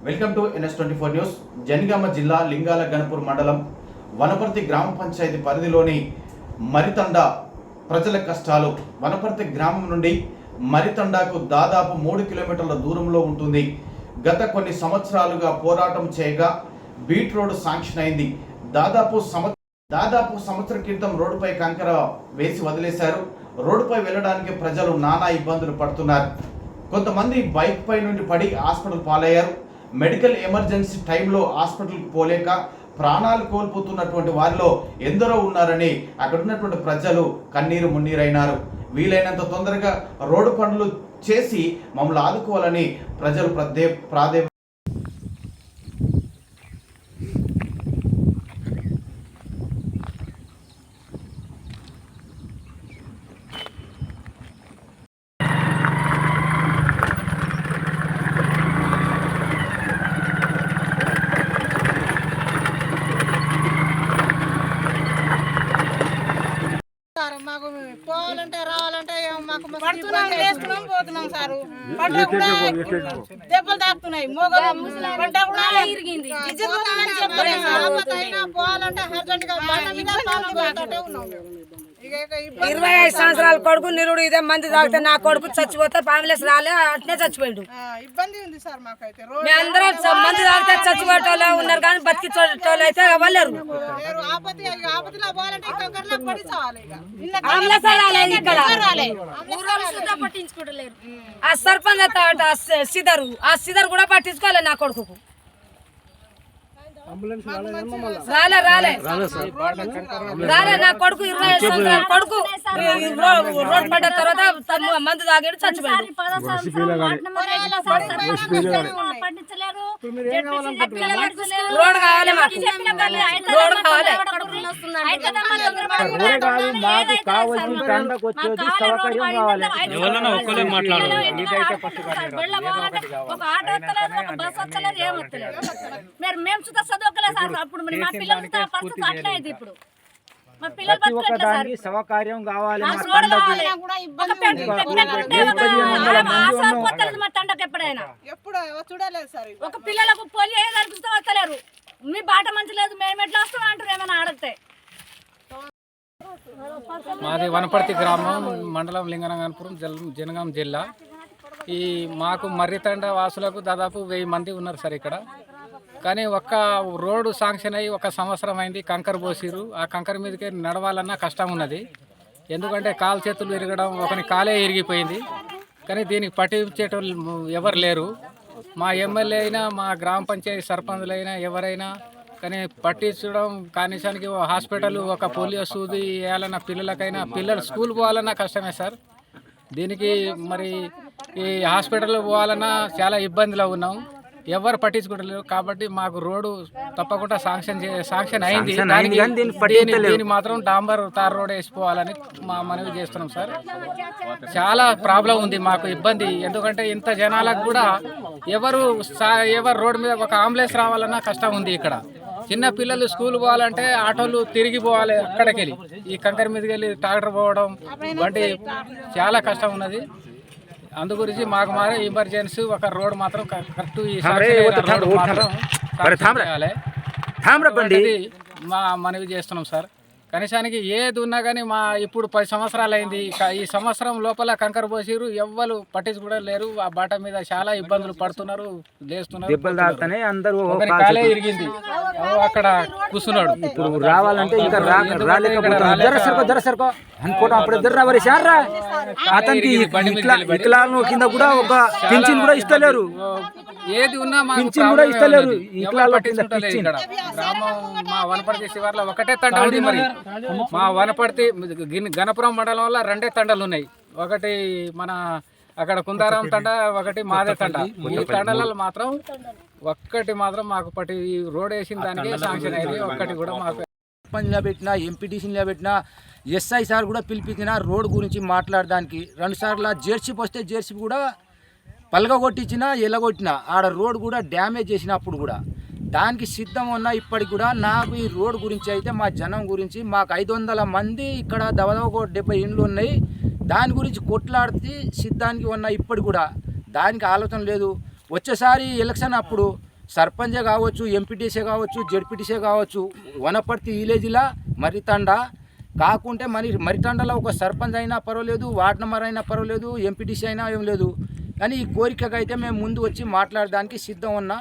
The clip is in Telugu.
Welcome to NS24 news. Janagama జిల్లా లింగాల గణపూర్ మండలం వనపర్తి గ్రామ పంచాయతీ పరిధిలోని మరితండ ప్రజల కష్టాలు. వనపర్తి గ్రామం నుండి మరితండాకు దాదాపు 3 కిలోమీటర్ల దూరంలో ఉంటుంది. గత కొన్ని సంవత్సరాలుగా పోరాటం చేయగా బీట్ రోడ్ శాంక్షన్ అయింది. దాదాపు సంవత్సరం క్రితం రోడ్డుపై కంకర వేసి వదిలేశారు. రోడ్డుపై వెళ్ళడానికి ప్రజలు నానా ఇబ్బందులు పడుతున్నారు. కొంతమంది బైక్ పై నుండి పడి హాస్పిటల్ పాలయ్యారు. మెడికల్ ఎమర్జెన్సీ టైంలో హాస్పిటల్కి పోలేక ప్రాణాలు కోల్పోతున్నటువంటి వారిలో ఎందరో ఉన్నారని అక్కడ ఉన్నటువంటి ప్రజలు కన్నీరు మున్నీరైనారు. వీలైనంత తొందరగా రోడ్డు పనులు చేసి మమ్మల్ని ఆదుకోవాలని ప్రజలు ప్రాధేయ మాకు పోవాలంటే రావాలంటే మాకు పడుతున్నాం, వేస్తున్నాం, పోతున్నాం సారు. పంట కూడా దెబ్బలు తాకుతున్నాయి. పంట కూడా ఇరిగింది. పోవాలంటే అర్జెంట్ గా బండ మీద పోవాలంటే ఉన్నాం. 25 సంవత్సరాల కొడుకు నిరుడు ఇదే మంది తాగితే నా కొడుకు చచ్చిపోతే ఫ్యామిలీస్ రాలే, అట్నే చచ్చిపోయాడు. ఇబ్బంది ఉంది సార్ మాకైతే. మేమందరం మంది తాగితే చచ్చిపోయేటోళ్ళే ఉన్నారు కానీ బతికించేటోళ్ళు అయితే ఇవ్వలేరు. ఆపతిలో పోవాలంటే ఇక్కడ పడి చావాలి. ఆ సర్పంచ్ సిదరు కూడా పట్టించుకోవాలి. నా కొడుకు రాలే నా కొడుకు 25 సంవత్సరాల కొడుకు రోడ్ పడ్డ తర్వాత మందు తాగాడు, చచ్చిపోయాడు. రోడ్ కావాలి, మాకు రోడ్ కావాలి. మేము చూస్తా చదవకలే సార్. అప్పుడు మా పిల్లలు పరిస్థితి అట్లే అయితే ఇప్పుడు మా పిల్లలు సౌకర్యం కావాలి. ఎప్పుడైనా చూడలేదు సార్. ఒక పిల్లలకు పోలియో కనిపిస్తూ వస్తలేరు. మీ బాట మంచి లేదు, మేము ఎట్లా వస్తాం అంటారు ఏమైనా అడిగితే. మాది వనపర్తి గ్రామం, మండలం లింగనగనపురం, జనగాం జిల్లా. ఈ మాకు మర్రితండ వాసులకు దాదాపు 1000 మంది ఉన్నారు సార్ ఇక్కడ. కానీ ఒక్క రోడ్డు శాంక్షన్ అయ్యి 1 సంవత్సరం అయింది. కంకర పోసిరు. ఆ కంకర మీదకి నడవాలన్నా కష్టం ఉన్నది. ఎందుకంటే కాలు చేతులు ఇరగడం, ఒకని కాలే ఇరిగిపోయింది. కానీ దీనికి పట్టించేటోళ్ళు ఎవరు లేరు. మా ఎమ్మెల్యే అయినా, మా గ్రామ పంచాయతీ సర్పంచులైనా ఎవరైనా కానీ పట్టించడం, కనీసానికి హాస్పిటల్, ఒక పోలియో సూది వేయాలన్న పిల్లలకైనా, పిల్లలు స్కూల్ పోవాలన్నా కష్టమే సార్. దీనికి మరి ఈ హాస్పిటల్ పోవాలన్నా చాలా ఇబ్బందిలో ఉన్నాం. ఎవరు పట్టించుకోవట్లేదు. కాబట్టి మాకు రోడ్డు తప్పకుండా శాంక్షన్ అయింది. దీన్ని మాత్రం డాంబర్ తార్ రోడ్ వేసిపోవాలని మనవి చేస్తున్నాం సార్. చాలా ప్రాబ్లం ఉంది, మాకు ఇబ్బంది. ఎందుకంటే ఇంత జనాలకు కూడా ఎవరు రోడ్డు మీద ఒక అంబులెన్స్ రావాలన్నా కష్టం ఉంది. ఇక్కడ చిన్న పిల్లలు స్కూల్ పోవాలంటే ఆటోలు తిరిగి పోవాలి. అక్కడికి వెళ్ళి ఈ కంకర మీదకి వెళ్ళి ట్రాక్టర్ పోవడం వంటి చాలా కష్టం ఉన్నది. అందు గురించి మాకు ఎమర్జెన్సీ ఒక రోడ్ మాత్రం కరెక్ట్ మా మనవి చేస్తున్నాం సార్. కనీసానికి ఏది ఉన్నా కానీ మా ఇప్పుడు 10 సంవత్సరాలు అయింది. ఈ సంవత్సరం లోపల కంకర పోసిరు, ఎవ్వరు పట్టించుకోవడం లేరు. ఆ బాట మీద చాలా ఇబ్బందులు పడుతున్నారు, లేస్తున్నారు. కాలే ఇరిగింది, అక్కడ కూర్చున్నాడు. ఇప్పుడు రావాలంటే ఇంకా అతనికి వికలాంగుల కింద కూడా ఒక పింఛన్ కూడా ఇస్తలేరు. ఏది ఉన్నా పింఛన్ కూడా ఇస్తలేరు. గ్రామం మా వనపర్తి శివార్లో ఒకటే తండ ఉంది. మరి మా వనపర్తి గణపురం మండలంలో 2 తండలు ఉన్నాయి. ఒకటి మన అక్కడ కుందారం తండ, ఒకటి మాదే తండ. ఈ తండలలో మాత్రం ఒక్కటి మాత్రం మాకు రోడ్ వేసిన దానికి శాంక్షన్ అయింది. ఒక్కటి కూడా మాకు సర్పంచ్లో పెట్టినా, ఎంపీటీసీలో పెట్టినా, ఎస్ఐ సార్ కూడా పిలిపించిన రోడ్ గురించి మాట్లాడడానికి. 2 సార్లు జేర్సీపీ వస్తే జేర్సీపీ కూడా పలగొట్టించినా, ఎలగొట్టినా, ఆడ రోడ్ కూడా డ్యామేజ్ చేసినప్పుడు కూడా దానికి సిద్ధం ఉన్న ఇప్పటికి కూడా నాకు ఈ రోడ్ గురించి అయితే మా జనం గురించి మాకు 500 మంది ఇక్కడ దాదాపు 70 ఇండ్లు ఉన్నాయి. దాని గురించి కొట్లాడితే సిద్ధానికి ఉన్న ఇప్పటికి కూడా దానికి ఆలోచన లేదు. వచ్చేసారి ఎలక్షన్ అప్పుడు సర్పంచే కావచ్చు, ఎంపీటీసీ కావచ్చు, జెడ్పీటీసీ కావచ్చు, వనపర్తి విలేజ్లా మరితండ కాకుంటే మరితండలో ఒక సర్పంచ్ అయినా పర్వాలేదు, వార్డ్ నెంబర్ అయినా పర్వాలేదు, ఎంపీటీసీ అయినా ఏం లేదు. కానీ ఈ కోరికకైతే మేము ముందు వచ్చి మాట్లాడడానికి సిద్ధం ఉన్నా.